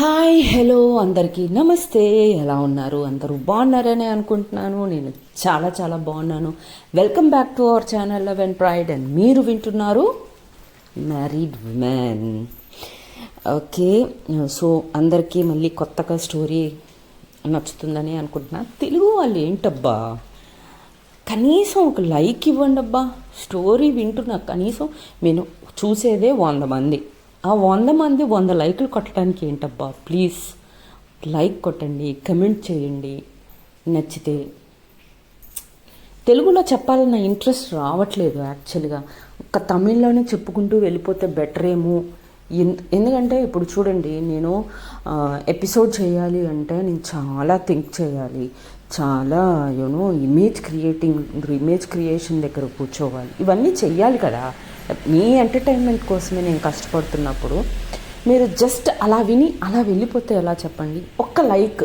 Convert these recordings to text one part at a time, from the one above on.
Hi hello అందరికీ నమస్తే. ఎలా ఉన్నారు? అందరూ బాగున్నారని అనుకుంటున్నాను. నేను చాలా చాలా బాగున్నాను. Welcome back to our channel love and pride. And మీరు వింటున్నారు మ్యారీడ్ ఉమెన్. ఓకే, సో అందరికీ మళ్ళీ కొత్తగా స్టోరీ నచ్చుతుందని అనుకుంటున్నా. తెలుగు వాళ్ళు ఏంటబ్బా, కనీసం ఒక లైక్ ఇవ్వండి అబ్బా. స్టోరీ వింటున్నా, కనీసం నేను చూసేదే 100 మంది. ఆ 100 మంది 100 లైకులు కొట్టడానికి ఏంటబ్బా, ప్లీజ్ లైక్ కొట్టండి, కమెంట్ చేయండి నచ్చితే. తెలుగులో చెప్పాలన్న ఇంట్రెస్ట్ రావట్లేదు యాక్చువల్గా. ఒక తమిళ్లోనే చెప్పుకుంటూ వెళ్ళిపోతే బెటర్ ఏమో. ఎందుకంటే ఇప్పుడు చూడండి, నేను ఎపిసోడ్ చేయాలి అంటే నేను చాలా థింక్ చేయాలి, చాలా ఇమేజ్ క్రియేషన్ దగ్గర కూర్చోవాలి, ఇవన్నీ చెయ్యాలి కదా. మీ ఎంటర్టైన్మెంట్ కోసమే నేను కష్టపడుతున్నప్పుడు మీరు జస్ట్ అలా విని అలా వెళ్ళిపోతే ఎలా చెప్పండి? ఒక్క లైక్,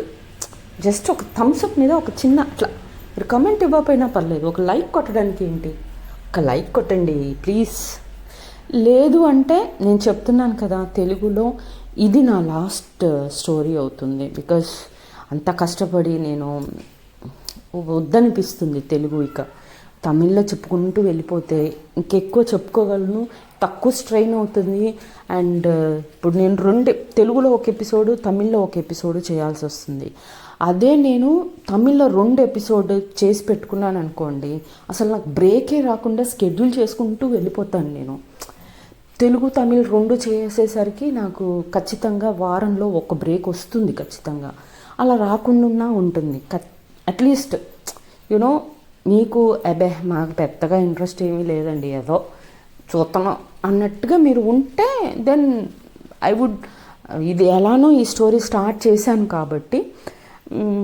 జస్ట్ ఒక థమ్స్అప్ మీద ఒక చిన్న అట్లా, మీరు కమెంట్ ఇవ్వకపోయినా పర్లేదు, ఒక లైక్ కొట్టడానికి ఏంటి? ఒక లైక్ కొట్టండి ప్లీజ్. లేదు అంటే నేను చెప్తున్నాను కదా, తెలుగులో ఇది నా లాస్ట్ స్టోరీ అవుతుంది. బికాస్ అంత కష్టపడి నేను వద్దనిపిస్తుంది తెలుగు. ఇక తమిళ్లో చెప్పుకుంటూ వెళ్ళిపోతే ఇంకెక్కువ చెప్పుకోగలను, తక్కువ స్ట్రెయిన్ అవుతుంది. అండ్ ఇప్పుడు నేను తెలుగులో ఒక ఎపిసోడు, తమిళ్లో ఒక ఎపిసోడు చేయాల్సి వస్తుంది. అదే నేను తమిళ్లో 2 ఎపిసోడ్ చేసి పెట్టుకున్నాను అనుకోండి, అసలు నాకు బ్రేకే రాకుండా స్కెడ్యూల్ చేసుకుంటూ వెళ్ళిపోతాను నేను. తెలుగు తమిళ్ 2 చేసేసరికి నాకు ఖచ్చితంగా వారంలో ఒక బ్రేక్ వస్తుంది ఖచ్చితంగా. అలా రాకుండా ఉంటుంది. అట్లీస్ట్ మీకు మాకు పెద్దగా ఇంట్రెస్ట్ ఏమీ లేదండి, ఏదో చూస్తున్నాం అన్నట్టుగా మీరు ఉంటే దెన్ ఐ వుడ్, ఇది ఎలానో ఈ స్టోరీ స్టార్ట్ చేశాను కాబట్టి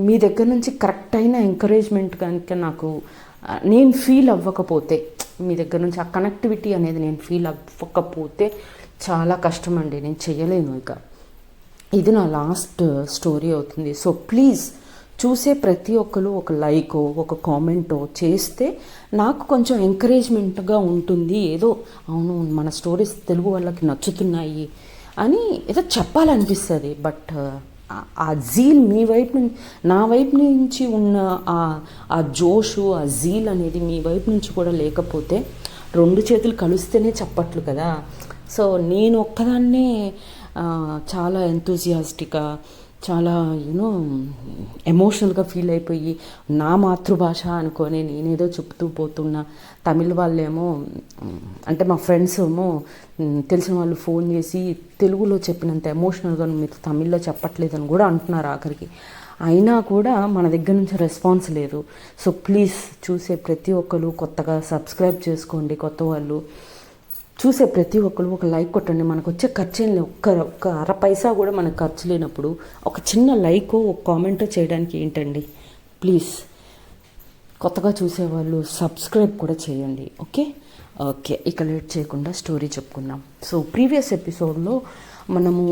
మీ దగ్గర నుంచి కరెక్ట్ అయిన ఎంకరేజ్మెంట్ కనుక నాకు నేను ఫీల్ అవ్వకపోతే, మీ దగ్గర నుంచి ఆ కనెక్టివిటీ అనేది నేను ఫీల్ అవ్వకపోతే చాలా కష్టం అండి, నేను చెయ్యలేను. ఇక ఇది నా లాస్ట్ స్టోరీ అవుతుంది. సో ప్లీజ్ చూసే ప్రతి ఒక్కరు ఒక లైకో ఒక కామెంటో చేస్తే నాకు కొంచెం ఎంకరేజ్మెంట్గా ఉంటుంది. ఏదో అవును మన స్టోరీస్ తెలుగు వాళ్ళకి నచ్చుతున్నాయి అని ఏదో చెప్పాలనిపిస్తుంది. బట్ ఆ జీల్ మీ వైపు నుంచి, నా వైపు నుంచి ఉన్న ఆ జోషు, ఆ జీల్ అనేది మీ వైపు నుంచి కూడా లేకపోతే 2 చేతులు కలిస్తేనే చప్పట్లు కదా. సో నేను ఒక్కదాన్నే చాలా ఎంతూజియాస్టిక్గా, చాలా ఎమోషనల్గా ఫీల్ అయిపోయి నా మాతృభాష అనుకొని నేనేదో చెప్తూ పోతున్నా. తమిళ వాళ్ళేమో, అంటే మా ఫ్రెండ్స్ ఏమో, తెలిసిన వాళ్ళు ఫోన్ చేసి తెలుగులో చెప్పినంత ఎమోషనల్గా మీరు తమిళ్లో చెప్పట్లేదని కూడా అంటున్నారు ఆఖరికి. అయినా కూడా మన దగ్గర నుంచి రెస్పాన్స్ లేదు. సో ప్లీజ్ చూసే ప్రతి ఒక్కరు కొత్తగా సబ్స్క్రైబ్ చేసుకోండి. కొత్త వాళ్ళు చూసే ప్రతి ఒక్కరు ఒక లైక్ కొట్టండి. మనకు వచ్చే ఖర్చు ఏం లేదు, ఒక్క అర పైసా కూడా మనకు ఖర్చు లేనప్పుడు ఒక చిన్న లైక్, ఒక కామెంట్ చేయడానికి ఏంటండి. ప్లీజ్ కొత్తగా చూసేవాళ్ళు సబ్స్క్రైబ్ కూడా చేయండి. ఓకే, ఇక లేట్ చేయకుండా స్టోరీ చెప్పుకుందాం. సో ప్రీవియస్ ఎపిసోడ్లో మనము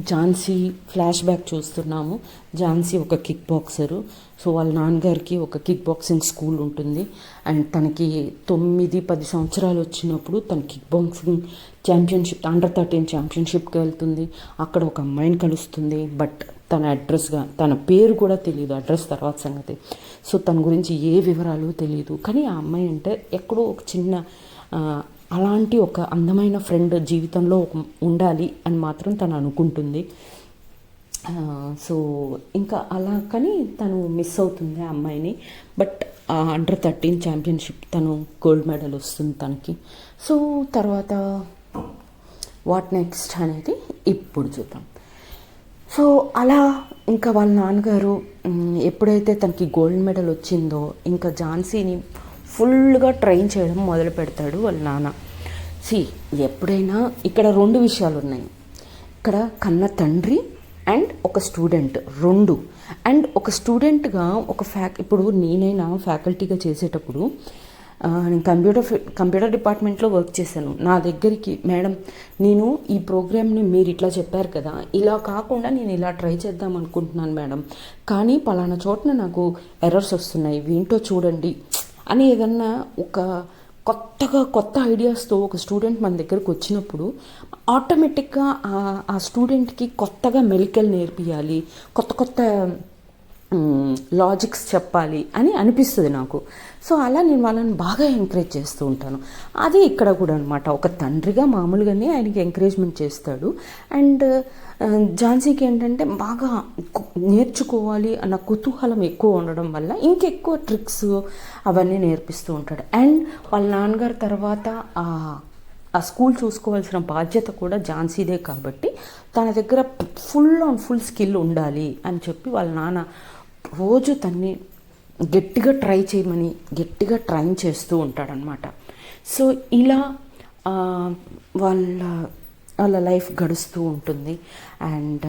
ఝాన్సీ ఫ్లాష్ బ్యాక్ చూస్తున్నాము. ఝాన్సీ ఒక కిక్ బాక్సరు. సో వాళ్ళ నాన్నగారికి ఒక కిక్ బాక్సింగ్ స్కూల్ ఉంటుంది. అండ్ తనకి 9-10 సంవత్సరాలు వచ్చినప్పుడు తన కిక్ బాక్సింగ్ ఛాంపియన్షిప్, అండర్ 13 ఛాంపియన్షిప్కి వెళ్తుంది. అక్కడ ఒక అమ్మాయిని కలుస్తుంది. బట్ తన పేరు కూడా తెలియదు, అడ్రస్ తర్వాత సంగతి. సో తన గురించి ఏ వివరాలు తెలియదు. కానీ ఆ అమ్మాయి అంటే ఎక్కడో ఒక చిన్న అలాంటి ఒక అందమైన ఫ్రెండ్ జీవితంలో ఉండాలి అని మాత్రం తను అనుకుంటుంది. సో ఇంకా అలా కానీ తను మిస్ అవుతుంది ఆ అమ్మాయిని. బట్ ఆ అండర్ 13 ఛాంపియన్షిప్ తను గోల్డ్ మెడల్ వస్తుంది తనకి. సో తర్వాత వాట్ నెక్స్ట్ అనేది ఇప్పుడు చూద్దాం. సో అలా ఇంకా వాళ్ళ నాన్నగారు ఎప్పుడైతే తనకి గోల్డ్ మెడల్ వచ్చిందో ఇంకా ఝాన్సీని ఫుల్గా ట్రైన్ చేయడం మొదలు పెడతాడు వాళ్ళ నాన్న. ఎప్పుడైనా ఇక్కడ 2 విషయాలు ఉన్నాయి. ఇక్కడ కన్న తండ్రి అండ్ ఒక స్టూడెంట్ 2. అండ్ ఒక స్టూడెంట్గా ఇప్పుడు నేనైనా ఫ్యాకల్టీగా చేసేటప్పుడు నేను కంప్యూటర్ డిపార్ట్మెంట్లో వర్క్ చేశాను. నా దగ్గరికి మేడం, నేను ఈ ప్రోగ్రామ్ని మీరు ఇట్లా చెప్పారు కదా, ఇలా కాకుండా నేను ఇలా ట్రై చేద్దాం అనుకుంటున్నాను మేడం, కానీ పలానా చోటన నాకు ఎర్రర్స్ వస్తున్నాయి, ఏంటో చూడండి అని ఏదన్నా ఒక కొత్త ఐడియాస్తో ఒక స్టూడెంట్ మన దగ్గరకు వచ్చినప్పుడు ఆటోమేటిక్గా ఆ స్టూడెంట్కి కొత్తగా మెలికలు నేర్పియాలి, కొత్త లాజిక్స్ చెప్పాలి అని అనిపిస్తుంది నాకు. సో అలా నేను వాళ్ళని బాగా ఎంకరేజ్ చేస్తూ ఉంటాను. అదే ఇక్కడ కూడా అనమాట, ఒక తండ్రిగా మామూలుగానే ఆయనకి ఎంకరేజ్మెంట్ చేస్తాడు. అండ్ ఝాన్సీకి ఏంటంటే బాగా నేర్చుకోవాలి అన్న కుతూహలం ఎక్కువ ఉండడం వల్ల ఇంకెక్కువ ట్రిక్స్ అవన్నీ నేర్పిస్తూ ఉంటాడు. అండ్ వాళ్ళ నాన్నగారు తర్వాత ఆ స్కూల్ చూసుకోవాల్సిన బాధ్యత కూడా ఝాన్సీదే కాబట్టి తన దగ్గర ఫుల్ స్కిల్ ఉండాలి అని చెప్పి వాళ్ళ నాన్న రోజు తన్ని గట్టిగా ట్రై చేయమని గట్టిగా ట్రైన్ చేస్తూ ఉంటాడనమాట. సో ఇలా వాళ్ళ లైఫ్ గడుస్తూ ఉంటుంది. అండ్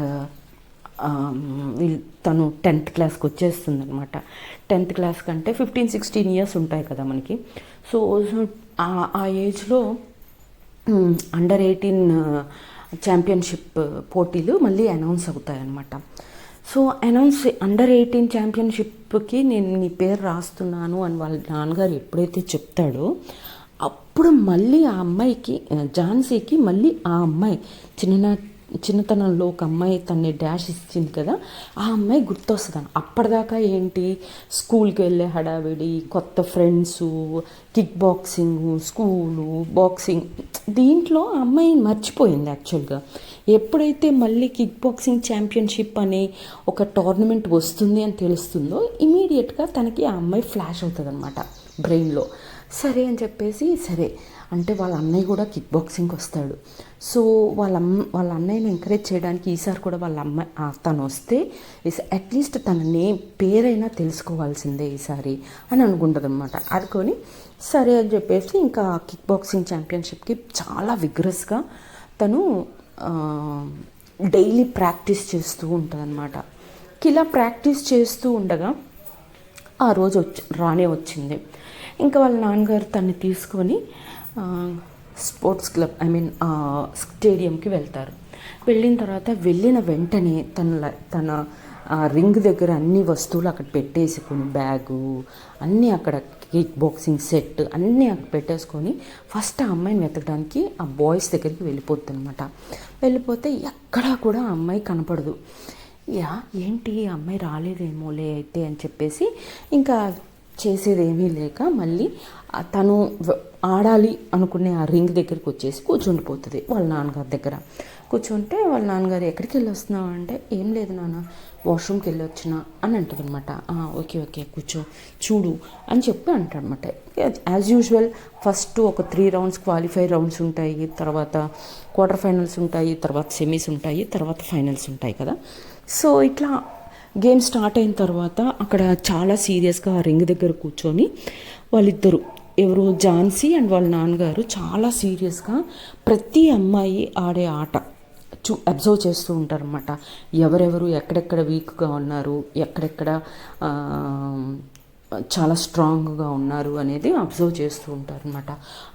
తను 10th క్లాస్కి వచ్చేస్తుంది అనమాట. 10th క్లాస్ కంటే 15-16 ఇయర్స్ ఉంటాయి కదా మనకి. సో ఆ ఏజ్లో అండర్ 18 ఛాంపియన్షిప్ పోటీలు మళ్ళీ అనౌన్స్ అవుతాయన్నమాట. సో అండర్ 18 ఛాంపియన్షిప్కి నేను నీ పేరు రాస్తున్నాను అని వాళ్ళ నాన్నగారు ఎప్పుడైతే చెప్తాడో అప్పుడు మళ్ళీ ఆ అమ్మాయికి, ఝాన్సీకి మళ్ళీ ఆ అమ్మాయి చిన్నతనంలో ఒక అమ్మాయి తన్ని డాష్ ఇచ్చింది కదా, ఆ అమ్మాయి గుర్తొస్తుంది. అప్పటిదాకా ఏంటి, స్కూల్కి వెళ్ళే హడావిడి, కొత్త friends, kick boxing, school, boxing, దీంట్లో ఆ అమ్మాయి మర్చిపోయింది యాక్చువల్గా. ఎప్పుడైతే మళ్ళీ కిక్ బాక్సింగ్ ఛాంపియన్షిప్ అనే ఒక టోర్నమెంట్ వస్తుంది అని తెలుస్తుందో ఇమీడియట్గా తనకి ఆ అమ్మాయి ఫ్లాష్ అవుతుంది అనమాట బ్రెయిన్లో. సరే అని చెప్పేసి, సరే అంటే వాళ్ళ అన్నయ్య కూడా కిక్ బాక్సింగ్కి వస్తాడు. సో వాళ్ళ అన్నయ్యని ఎంకరేజ్ చేయడానికి ఈసారి కూడా వాళ్ళ అమ్మాయి తను వస్తే అట్లీస్ట్ తన పేరైనా తెలుసుకోవాల్సిందే ఈసారి అని అనుకుంటుంది అనమాట. అనుకొని సరే అని చెప్పేసి ఇంకా కిక్ బాక్సింగ్ ఛాంపియన్షిప్కి చాలా విగ్రస్గా తను డైలీ ప్రాక్టీస్ చేస్తూ ఉంటుంది అనమాట. ఇలా ప్రాక్టీస్ చేస్తూ ఉండగా ఆ రోజు రానే వచ్చింది. ఇంకా వాళ్ళ నాన్నగారు తన్ని తీసుకొని స్పోర్ట్స్ క్లబ్ స్టేడియంకి వెళ్తారు. వెళ్ళిన తర్వాత వెళ్ళిన వెంటనే తన రింగ్ దగ్గర అన్ని వస్తువులు అక్కడ పెట్టేసుకొని, బ్యాగు అన్నీ అక్కడ, కిక్ బాక్సింగ్ సెట్ అన్నీ అక్కడ పెట్టేసుకొని ఫస్ట్ ఆ అమ్మాయిని వెతకడానికి ఆ బాయ్స్ దగ్గరికి వెళ్ళిపోతుంది అనమాట. వెళ్ళిపోతే ఎక్కడా కూడా ఆ అమ్మాయి కనపడదు. ఏంటి ఆ అమ్మాయి రాలేదేమోలే అయితే అని చెప్పేసి ఇంకా చేసేదేమీ లేక మళ్ళీ తను ఆడాలి అనుకునే ఆ రింగ్ దగ్గరికి వచ్చేసి కూర్చుండిపోతుంది వాళ్ళ నాన్నగారి దగ్గర. కూర్చుంటే వాళ్ళ నాన్నగారు ఎక్కడికి వెళ్ళి వస్తున్నావు అంటే, ఏం లేదు నాన్న, వాష్రూమ్కి వెళ్ళి వచ్చిన అని అంటుంది అనమాట. ఓకే కూర్చో, చూడు అని చెప్పి అంటాడనమాట. యాజ్ యూజువల్ ఫస్ట్ ఒక 3 రౌండ్స్ క్వాలిఫై రౌండ్స్ ఉంటాయి, తర్వాత క్వార్టర్ ఫైనల్స్ ఉంటాయి, తర్వాత సెమీస్ ఉంటాయి, తర్వాత ఫైనల్స్ ఉంటాయి కదా. సో ఇట్లా గేమ్ స్టార్ట్ అయిన తర్వాత అక్కడ చాలా సీరియస్గా ఆ రింగ్ దగ్గర కూర్చొని వాళ్ళిద్దరు, ఎవరు ఝాన్సీ అండ్ వాళ్ళ నాన్నగారు, చాలా సీరియస్గా ప్రతి అమ్మాయి ఆడే ఆట అబ్జర్వ్ చేస్తూ ఉంటారన్నమాట. ఎవరెవరు ఎక్కడెక్కడ వీక్గా ఉన్నారు, ఎక్కడెక్కడ చాలా స్ట్రాంగ్గా ఉన్నారు అనేది అబ్జర్వ్ చేస్తూ ఉంటారనమాట.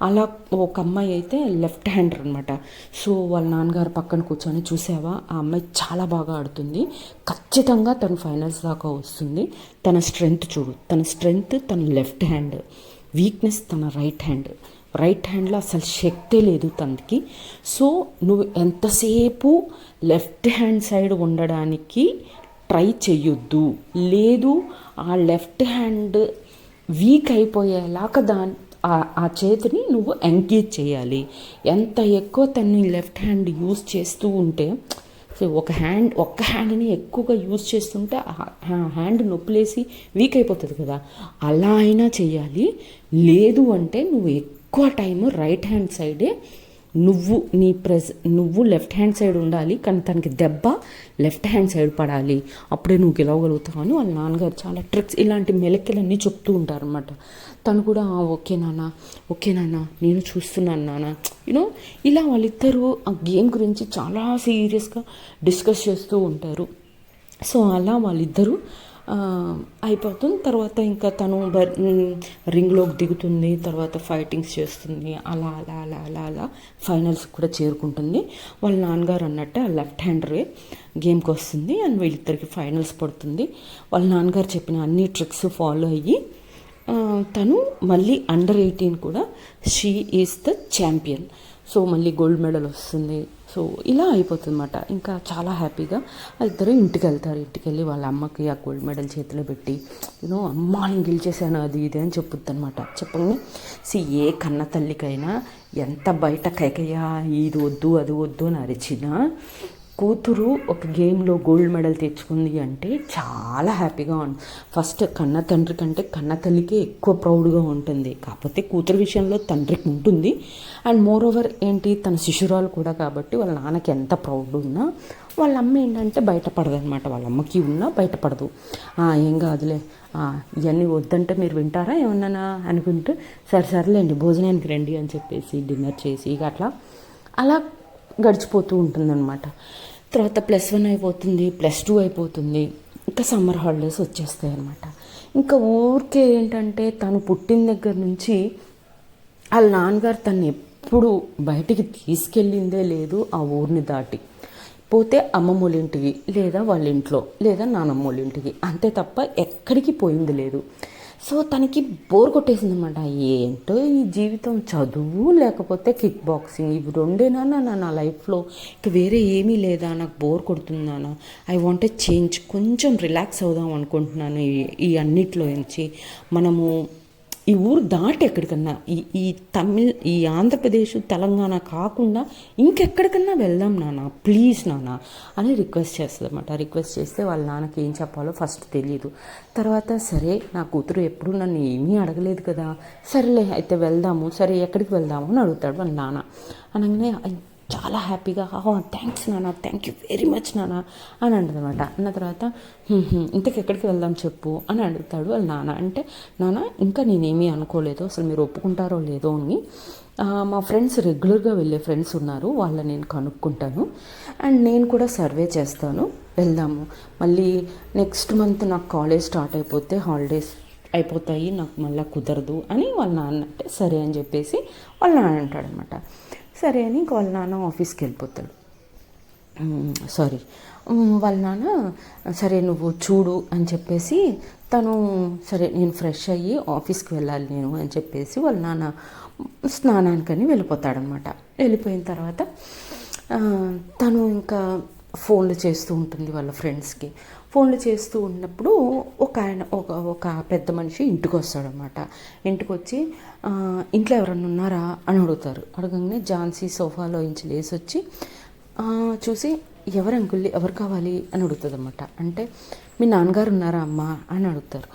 అలా ఒక అమ్మాయి అయితే లెఫ్ట్ హ్యాండర్ అనమాట. సో వాళ్ళ నాన్నగారు పక్కన కూర్చొని, చూసావా ఆ అమ్మాయి చాలా బాగా ఆడుతుంది, ఖచ్చితంగా తను ఫైనల్స్ దాకా వస్తుంది, తన స్ట్రెంగ్త్ చూడు, తన స్ట్రెంగ్త్ తన లెఫ్ట్ హ్యాండ్, వీక్నెస్ తన రైట్ హ్యాండ్లో అసలు శక్తే లేదు తనకి. సో నువ్వు ఎంతసేపు లెఫ్ట్ హ్యాండ్ సైడ్ ఉండడానికి ట్రై చెయ్యొద్దు, లేదు ఆ లెఫ్ట్ హ్యాండ్ వీక్ అయిపోయేలాగా ఆ చేతిని నువ్వు ఎంగేజ్ చేయాలి. ఎంత ఎక్కువ తను లెఫ్ట్ హ్యాండ్ యూజ్ చేస్తూ ఉంటే, ఒక్క హ్యాండ్ని ఎక్కువగా యూజ్ చేస్తుంటే ఆ హ్యాండ్ నొప్పులేసి వీక్ అయిపోతుంది కదా, అలా అయినా చేయాలి. లేదు అంటే నువ్వు ఎక్కువ టైం రైట్ హ్యాండ్ సైడే నువ్వు లెఫ్ట్ హ్యాండ్ సైడ్ ఉండాలి, కానీ తనకి దెబ్బ లెఫ్ట్ హ్యాండ్ సైడ్ పడాలి, అప్పుడే నువ్వు గెలవగలుగుతావు అని వాళ్ళ నాన్నగారు చాలా ట్రిక్స్, ఇలాంటి మెలకువలన్నీ చెప్తూ ఉంటారనమాట. తను కూడా ఓకే నాన్న నేను చూస్తున్నాను నాన్న, ఇలా వాళ్ళిద్దరూ ఆ గేమ్ గురించి చాలా సీరియస్గా డిస్కస్ చేస్తూ ఉంటారు. సో అలా వాళ్ళిద్దరూ అయిపోతుంది. తర్వాత ఇంకా తను రింగ్లోకి దిగుతుంది, తర్వాత ఫైటింగ్స్ చేస్తుంది, అలా ఫైనల్స్ కూడా చేరుకుంటుంది. వాళ్ళ నాన్నగారు అన్నట్టే ఆ లెఫ్ట్ హ్యాండరే గేమ్కి వస్తుంది అండ్ వీళ్ళిద్దరికి ఫైనల్స్ పడుతుంది. వాళ్ళ నాన్నగారు చెప్పిన అన్ని ట్రిక్స్ ఫాలో అయ్యి తను మళ్ళీ అండర్ 18 కూడా she is the champion. So మళ్ళీ గోల్డ్ మెడల్ వస్తుంది. సో ఇలా అయిపోతుంది అన్నమాట. ఇంకా చాలా హ్యాపీగా ఇద్దరు ఇంటికి వెళ్తారు. ఇంటికి వెళ్ళి వాళ్ళ అమ్మకి ఆ గోల్డ్ మెడల్ చేతిలో పెట్టి అమ్మ నేను గెలిచేసాను అది ఇది అని చెప్పుద్ది అనమాట. చెప్పగానే ఏ కన్న తల్లికైనా ఎంత బయట కైకయ్యా ఇది వద్దు అది వద్దు అని అరిచినా కూతురు ఒక గేమ్లో గోల్డ్ మెడల్ తెచ్చుకుంది అంటే చాలా హ్యాపీగా ఉంటుంది. ఫస్ట్ కన్న తండ్రి కంటే కన్న తల్లికి ఎక్కువ ప్రౌడ్గా ఉంటుంది. కాకపోతే కూతురు విషయంలో తండ్రికి ఉంటుంది. అండ్ మోర్ ఓవర్ ఏంటి తన శిశురాలు కూడా కాబట్టి వాళ్ళ నాన్నకి ఎంత ప్రౌడ్ ఉన్నా వాళ్ళ అమ్మ ఏంటంటే బయటపడదు అనమాట. వాళ్ళ అమ్మకి ఉన్నా బయటపడదు. ఏం కాదులే ఇవన్నీ వద్దంటే మీరు వింటారా ఏమన్నా అనుకుంటూ సరేలేండి భోజనానికి రండి అని చెప్పేసి డిన్నర్ చేసి ఇక అలా గడిచిపోతూ ఉంటుందన్నమాట. తర్వాత +1 అయిపోతుంది, +2 అయిపోతుంది. ఇంకా సమ్మర్ హాలిడేస్ వచ్చేస్తాయి అన్నమాట. ఇంకా ఊరికే ఏంటంటే తను పుట్టిన దగ్గర నుంచి వాళ్ళ నాన్నగారు తను ఎప్పుడు బయటికి తీసుకెళ్ళిందే లేదు. ఆ ఊరిని దాటి పోతే అమ్మమ్మోళ్ళ ఇంటికి లేదా వాళ్ళ ఇంట్లో లేదా నానమ్మోళ్ళ ఇంటికి అంతే తప్ప ఎక్కడికి పోయింది లేదు. సో తనకి బోర్ కొట్టేసింది అనమాట. ఏంటో ఈ జీవితం, చదువు లేకపోతే కిక్ బాక్సింగ్, ఇవి రెండేనా నా లైఫ్లో, ఇక వేరే ఏమీ లేదా, నాకు బోర్ కొడుతుందానా, ఐ వాంట్ ఏ చేంజ్, కొంచెం రిలాక్స్ అవుదాం అనుకుంటున్నాను ఈ అన్నిట్లో నుంచి. మనము ఈ ఊరు దాటి ఎక్కడికన్నా ఈ ఆంధ్రప్రదేశ్ తెలంగాణ కాకుండా ఇంకెక్కడికన్నా వెళ్దాం నాన్న ప్లీజ్ నాన్న అని రిక్వెస్ట్ చేస్తుంది అనమాట. రిక్వెస్ట్ చేస్తే వాళ్ళ నాన్నకి ఏం చెప్పాలో ఫస్ట్ తెలియదు. తర్వాత సరే నా కూతురు ఎప్పుడు నన్ను ఏమీ అడగలేదు కదా, సరేలే అయితే వెళ్దాము, సరే ఎక్కడికి వెళ్దాము అని అడుగుతాడు వాళ్ళ నాన్న. అనగానే చాలా హ్యాపీగా థ్యాంక్స్ నాన్న, థ్యాంక్ యూ వెరీ మచ్ నాన్న అని అంటుంది అనమాట. అన్న తర్వాత ఇంతకు ఎక్కడికి వెళ్దాం చెప్పు అని అడుగుతాడు వాళ్ళ నాన్న. అంటే నాన్న ఇంకా నేనేమీ అనుకోలేదు, అసలు మీరు ఒప్పుకుంటారో లేదో అని. మా ఫ్రెండ్స్ రెగ్యులర్గా వెళ్ళే ఫ్రెండ్స్ ఉన్నారు, వాళ్ళని నేను కనుక్కుంటాను అండ్ నేను కూడా సర్వే చేస్తాను, వెళ్దాము. మళ్ళీ నెక్స్ట్ మంత్ నాకు కాలేజ్ స్టార్ట్ అయిపోతే హాలిడేస్ అయిపోతాయి, నాకు మళ్ళీ కుదరదు అని వాళ్ళ నాన్న అంటే సరే అని చెప్పేసి వాళ్ళ నాన్న అంటాడనమాట. సరే అని వాళ్ళ నాన్న ఆఫీస్కి వెళ్ళిపోతాడు. వాళ్ళ నాన్న సరే నువ్వు చూడు అని చెప్పేసి తను సరే నేను ఫ్రెష్ అయ్యి ఆఫీస్కి వెళ్ళాలి నేను అని చెప్పేసి వాళ్ళ నాన్న స్నానానికని వెళ్ళిపోతాడనమాట. వెళ్ళిపోయిన తర్వాత తను ఇంకా ఫోన్లు చేస్తూ ఉంటుంది వాళ్ళ ఫ్రెండ్స్కి. ఫోన్లు చేస్తూ ఉన్నప్పుడు ఒక పెద్ద మనిషి ఇంటికి వస్తాడనమాట. ఇంటికి వచ్చి ఇంట్లో ఎవరన్నా ఉన్నారా అని అడుగుతారు. అడగగానే ఝాన్సీ సోఫాలో ఇంచి లేసి వచ్చి చూసి ఎవరు అంకుల్, ఎవరు కావాలి అని అడుగుతుంది అనమాట. అంటే మీ నాన్నగారు ఉన్నారా అమ్మా అని అడుగుతారు.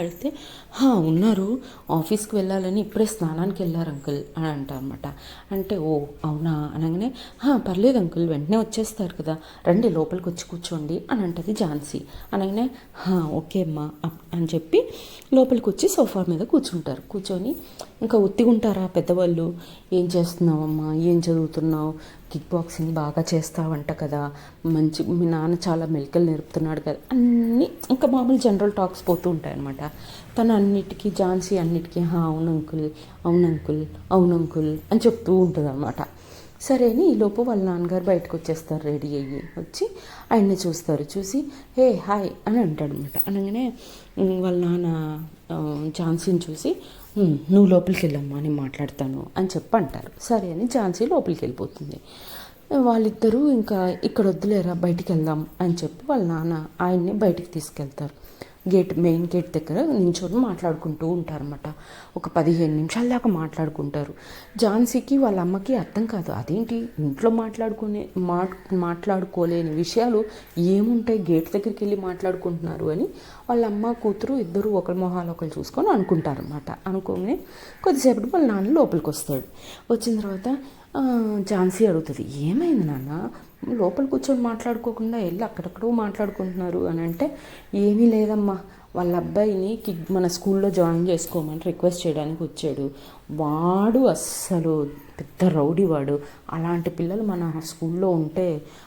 అడిగితే ఉన్నారు, ఆఫీస్కి వెళ్ళాలని ఇప్పుడే స్నానానికి వెళ్ళారు అంకుల్ అని అంటారనమాట. అంటే ఓ అవునా అనగానే పర్లేదు అంకుల్ వెంటనే వచ్చేస్తారు కదా, రండి లోపలికి వచ్చి కూర్చోండి అని అంటుంది ఝాన్సీ. అనగానే ఓకే అమ్మా అని చెప్పి లోపలికి వచ్చి సోఫా మీద కూర్చుంటారు. కూర్చొని ఇంకా ఒత్తిగుంటారా పెద్దవాళ్ళు, ఏం చేస్తున్నావమ్మా, ఏం చదువుతున్నావు, కిక్ బాక్సింగ్ బాగా చేస్తావంట కదా, మంచి మీ నాన్న చాలా మెలకువలు నేర్పుతున్నాడు కదా, అన్నీ ఇంకా మామూలు జనరల్ టాక్స్ పోతూ ఉంటాయి అనమాట. తను అన్నిటికీ ఝాన్సీ అన్నిటికీ అవును అంకుల్ అవును అంకుల్ అవును అంకుల్ అని చెప్తూ ఉంటుంది అనమాట. సరే అని ఈలోపు వాళ్ళ నాన్నగారు బయటకు వచ్చేస్తారు రెడీ అయ్యి. వచ్చి ఆయన్ని చూస్తారు. చూసి హే హాయ్ అని అంటాడనమాట. అనగానే వాళ్ళ నాన్న ఝాన్సీని చూసి నువ్వు లోపలికి వెళ్ళమ్మా నేను మాట్లాడతాను అని చెప్పి అంటారు. సరే అని ఝాన్సీ లోపలికి వెళ్ళిపోతుంది. వాళ్ళిద్దరూ ఇంకా ఇక్కడ వద్దులేరా బయటికి వెళ్దాం అని చెప్పి వాళ్ళ నాన్న ఆయన్ని బయటికి తీసుకెళ్తారు. మెయిన్ గేట్ దగ్గర నించొని మాట్లాడుకుంటూ ఉంటారన్నమాట. ఒక 15 నిమిషాల దాకా మాట్లాడుకుంటారు. ఝాన్సీకి వాళ్ళ అమ్మకి అర్థం కాదు, అదేంటి ఇంట్లో మాట్లాడుకోలేని విషయాలు ఏముంటాయి గేట్ దగ్గరికి వెళ్ళి మాట్లాడుకుంటున్నారు అని వాళ్ళ అమ్మ కూతురు ఇద్దరు ఒకరి మొహాలు ఒకరు చూసుకొని అనుకుంటారన్నమాట. అనుకోగానే కొద్దిసేపటి వాళ్ళ నాన్న లోపలికి వస్తాడు. వచ్చిన తర్వాత ఝాన్సీ అడుగుతుంది, ఏమైంది నాన్న లోపల కూర్చొని మాట్లాడుకోకుండా వెళ్ళి అక్కడక్కడో మాట్లాడుకుంటున్నారు అని అంటే, ఏమీ లేదమ్మా వాళ్ళ అబ్బాయిని మన స్కూల్లో జాయిన్ చేసుకోమని రిక్వెస్ట్ చేయడానికి వచ్చాడు, వాడు అస్సలు పెద్ద రౌడీ వాడు, అలాంటి పిల్లలు మన స్కూల్లో ఉంటే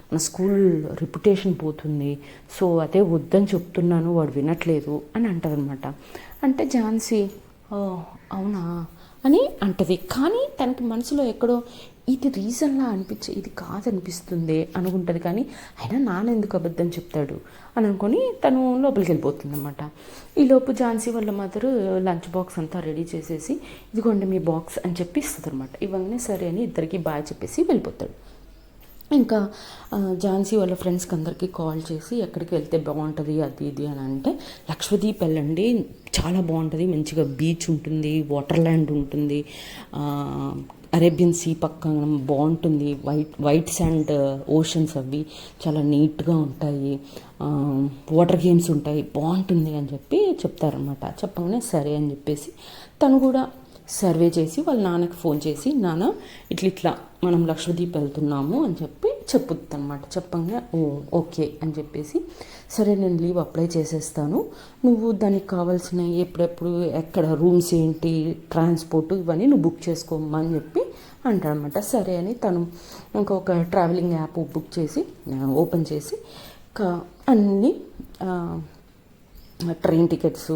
మన స్కూల్ రిప్యుటేషన్ పోతుంది, సో అదే వద్దని చెప్తున్నాను వాడు వినట్లేదు అని అంటదనమాట. అంటే ఝాన్సీ అవునా అని అంటది. కానీ తనకి మనసులో ఎక్కడో ఇది రీజన్లా ఇది కాదనిపిస్తుంది అనుకుంటుంది. కానీ అయినా నాన్న ఎందుకు అబద్ధం చెప్తాడు అని అనుకొని తను లోపలికి వెళ్ళిపోతుంది అనమాట. ఈలోపు ఝాన్సీ వాళ్ళ మదర్ లంచ్ బాక్స్ అంతా రెడీ చేసేసి ఇదిగోండి మీ బాక్స్ అని చెప్పి ఇస్తుంది అనమాట. ఇవన్నీ సరే అని ఇద్దరికి బాయ్ చెప్పేసి వెళ్ళిపోతాడు. ఇంకా ఝాన్సీ వాళ్ళ ఫ్రెండ్స్కి అందరికీ కాల్ చేసి ఎక్కడికి వెళ్తే బాగుంటుంది అది ఇది అని అంటే లక్షద్వీప్ వెళ్ళండి, చాలా బాగుంటుంది, మంచిగా బీచ్ ఉంటుంది, వాటర్ ల్యాండ్ ఉంటుంది, అరేబియన్ సీ పక్కన బాగుంటుంది, వైట్ శాండ్ ఓషన్స్ అవి చాలా నీట్గా ఉంటాయి, వాటర్ గేమ్స్ ఉంటాయి, బాగుంటుంది అని చెప్పి చెప్తారనమాట. చెప్పగానే సరే అని చెప్పేసి తను కూడా సర్వే చేసి వాళ్ళ నాన్నకి ఫోన్ చేసి నాన్న ఇట్లా మనం లక్షద్వీప్ వెళ్తున్నాము అని చెప్పి చెప్పుద్ది అనమాట. చెప్పంగా ఓకే అని చెప్పేసి సరే నేను లీవ్ అప్లై చేసేస్తాను, నువ్వు దానికి కావాల్సిన ఎప్పుడెప్పుడు ఎక్కడ రూమ్స్ ఏంటి ట్రాన్స్పోర్ట్ ఇవన్నీ నువ్వు బుక్ చేసుకోమ్మా అని చెప్పి అంటాడనమాట. సరే అని తను ఇంకొక ట్రావెలింగ్ యాప్ బుక్ చేసి ఓపెన్ చేసి అన్నీ ట్రైన్ టికెట్స్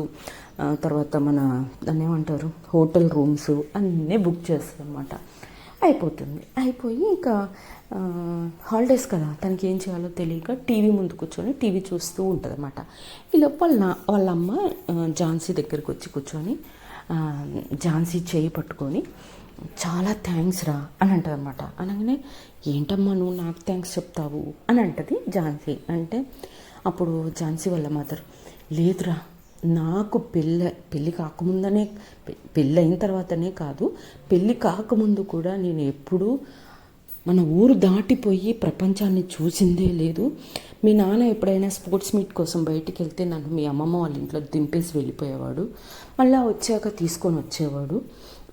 తర్వాత మన దాన్ని ఏమంటారు హోటల్ రూమ్స్ అన్నీ బుక్ చేస్తుంది అనమాట. అయిపోయి ఇంకా హాలిడేస్ కదా, తనకి ఏం చేయాలో తెలియక టీవీ ముందు కూర్చొని టీవీ చూస్తూ ఉంటుంది అనమాట. ఇలా వాళ్ళ అమ్మ ఝాన్సీ దగ్గరికి వచ్చి కూర్చొని ఝాన్సీ చేయి పట్టుకొని చాలా థ్యాంక్స్ రా అని అంటుంది అనమాట. అనగానే ఏంటమ్మా నువ్వు నాకు థ్యాంక్స్ చెప్తావు అని అంటది ఝాన్సీ. అంటే అప్పుడు ఝాన్సీ వాళ్ళ మదర్ లేదురా, నాకు పెళ్ళి కాకముందనే, పెళ్ళి అయిన తర్వాతనే కాదు, పెళ్ళి కాకముందు కూడా నేను ఎప్పుడూ మన ఊరు దాటిపోయి ప్రపంచాన్ని చూసిందే లేదు. మీ నాన్న ఎప్పుడైనా స్పోర్ట్స్ మీట్ కోసం బయటికి వెళ్తే నన్ను మీ అమ్మమ్మ వాళ్ళ ఇంట్లో దింపేసి వెళ్ళిపోయేవాడు, మళ్ళీ వచ్చాక తీసుకొని వచ్చేవాడు.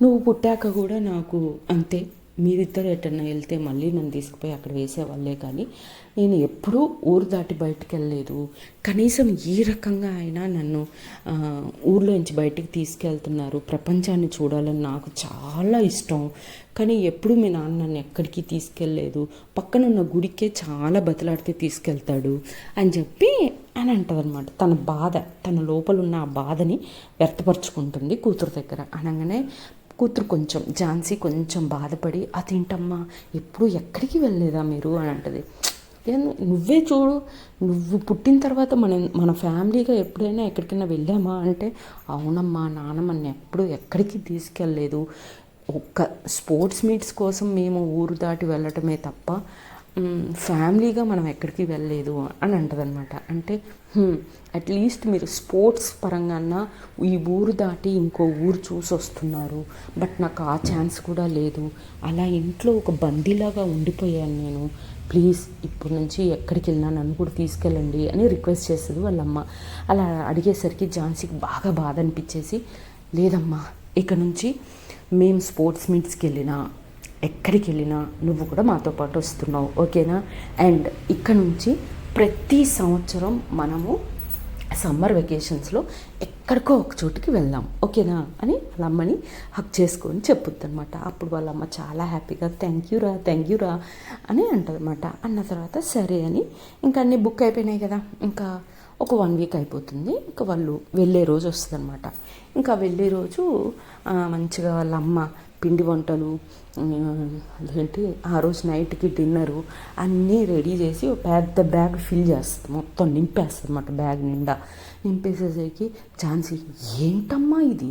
నువ్వు పుట్టాక కూడా నాకు అంతే, మీరిద్దరు ఎటన్నా వెళ్తే మళ్ళీ నన్ను తీసుకుపోయి అక్కడ వేసేవాళ్ళే, కానీ నేను ఎప్పుడూ ఊరు దాటి బయటికి వెళ్ళలేదు. కనీసం ఈ రకంగా అయినా నన్ను ఊర్లోంచి బయటికి తీసుకెళ్తున్నారు, ప్రపంచాన్ని చూడాలని నాకు చాలా ఇష్టం, కానీ ఎప్పుడు మీ నాన్న నన్ను ఎక్కడికి తీసుకెళ్ళలేదు, పక్కనున్న గుడికే చాలా బతిలాడితే తీసుకెళ్తాడు అని చెప్పి అని అంటదనమాట. తన బాధ, తన లోపల ఉన్న ఆ బాధని వ్యక్తపరుచుకుంటుంది కూతురు దగ్గర. అనగానే కూతురు కొంచెం ఝాన్సీ కొంచెం బాధపడి అదేంటమ్మా ఎప్పుడు ఎక్కడికి వెళ్ళలేదా మీరు అని అంటది. నువ్వే చూడు, నువ్వు పుట్టిన తర్వాత మన ఫ్యామిలీగా ఎప్పుడైనా ఎక్కడికైనా వెళ్ళామా అంటే అవునమ్మా నాన్న మన ఎప్పుడు ఎక్కడికి తీసుకెళ్ళలేదు, ఒక్క స్పోర్ట్స్ మీట్స్ కోసం మేము ఊరు దాటి వెళ్ళటమే తప్ప ఫ్యామిలీగా మనం ఎక్కడికి వెళ్ళలేదు అని అంటదనమాట. అంటే అట్లీస్ట్ మీరు స్పోర్ట్స్ పరంగా ఈ ఊరు దాటి ఇంకో ఊరు చూసి వస్తున్నారు, బట్ నాకు ఆ ఛాన్స్ కూడా లేదు, అలా ఇంట్లో ఒక బందీలాగా ఉండిపోయాను నేను, ప్లీజ్ ఇప్పటి నుంచి ఎక్కడికి వెళ్ళినా నన్ను కూడా తీసుకెళ్ళండి అని రిక్వెస్ట్ చేస్తుంది వాళ్ళమ్మ. అలా అడిగేసరికి ఝాన్సీకి బాగా బాధ అనిపించేసి లేదమ్మా ఇక నుంచి మేము స్పోర్ట్స్ మీట్స్కి వెళ్ళినా ఎక్కడికి వెళ్ళినా నువ్వు కూడా మాతో పాటు వస్తున్నావు, ఓకేనా? అండ్ ఇక్కడ నుంచి ప్రతి సంవత్సరం మనము సమ్మర్ వెకేషన్స్లో ఎక్కడికో ఒక చోటుకి వెళ్దాం, ఓకేనా అని వాళ్ళ అమ్మని హక్ చేసుకొని చెప్పుద్ది అనమాట. అప్పుడు వాళ్ళ అమ్మ చాలా హ్యాపీగా థ్యాంక్ యూ రా అని అంటదన్నమాట. అన్న తర్వాత సరే అని ఇంకా అన్నీ బుక్ అయిపోయినాయి కదా, ఇంకా ఒక 1 వీక్ అయిపోతుంది, ఇంకా వాళ్ళు వెళ్ళే రోజు వస్తుంది అనమాట. ఇంకా వెళ్ళే రోజు మంచిగా వాళ్ళ అమ్మ పిండి వంటలు ఏంటి ఆ రోజు నైట్కి డిన్నరు అన్నీ రెడీ చేసి ఒక పెద్ద బ్యాగ్ ఫిల్ చేస్తుంది, మొత్తం నింపేస్తుంది అనమాట. బ్యాగ్ నిండా నింపేసేసరికి ఝాన్సీ ఏంటమ్మా ఇది,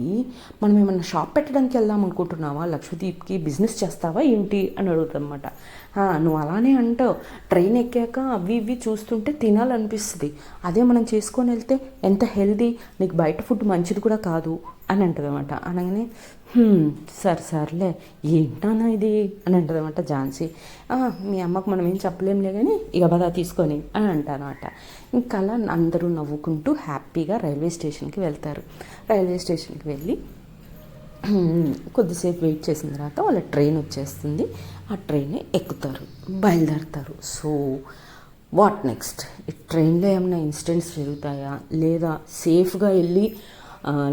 మనం ఏమన్నా షాప్ పెట్టడానికి వెళ్దాం అనుకుంటున్నావా, లక్షద్వీప్కి బిజినెస్ చేస్తావా ఏంటి అని అడుగుతుంది అనమాట. నువ్వు అలానే అంటావు, ట్రైన్ ఎక్కాక అవి ఇవి చూస్తుంటే తినాలనిపిస్తుంది, అదే మనం చేసుకొని వెళ్తే ఎంత హెల్దీ, నీకు బయట ఫుడ్ మంచిది కూడా కాదు అని అంటుంది అనమాట. అనగానే సర్లే ఏంటన్నా ఇది అని అంటుంది అనమాట ఝాన్సీ. మీ అమ్మకు మనం ఏం చెప్పలేంలే కానీ ఇక బదా తీసుకొని అని అంటారనమాట. ఇంకా అలా అందరూ నవ్వుకుంటూ హ్యాపీగా రైల్వే స్టేషన్కి వెళ్తారు. రైల్వే స్టేషన్కి వెళ్ళి కొద్దిసేపు వెయిట్ చేసిన తర్వాత వాళ్ళ ట్రైన్ వచ్చేస్తుంది, ఆ ట్రైన్ ఎక్కుతారు, బయలుదేరుతారు. సో వాట్ నెక్స్ట్, ఈ ట్రైన్లో ఏమైనా ఇన్సిడెంట్స్ జరుగుతాయా లేదా సేఫ్గా వెళ్ళి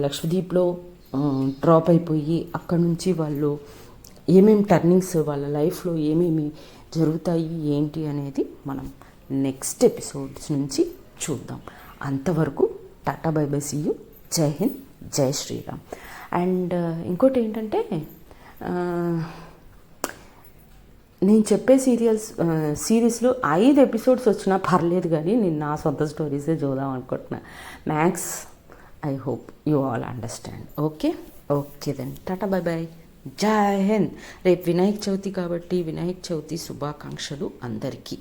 లక్షద్వీప్లో డ్రాప్ అయిపోయి అక్కడ నుంచి వాళ్ళు ఏమేమి టర్నింగ్స్ వాళ్ళ లైఫ్లో ఏమేమి జరుగుతాయి ఏంటి అనేది మనం నెక్స్ట్ ఎపిసోడ్స్ నుంచి చూద్దాం. అంతవరకు tata bye bye, see you, జై హింద్, జై శ్రీరామ్. అండ్ ఇంకోటి ఏంటంటే నేను చెప్పే సిరీస్లో 5 ఎపిసోడ్స్ వచ్చినా పర్లేదు, కానీ నేను నా సొంత స్టోరీసే చూద్దాం అనుకుంటున్నా. Max, I hope you all understand. Okay then, tata, bye bye, జై హింద్. రేపు వినాయక చవితి కాబట్టి వినాయక చవితి శుభాకాంక్షలు అందరికీ.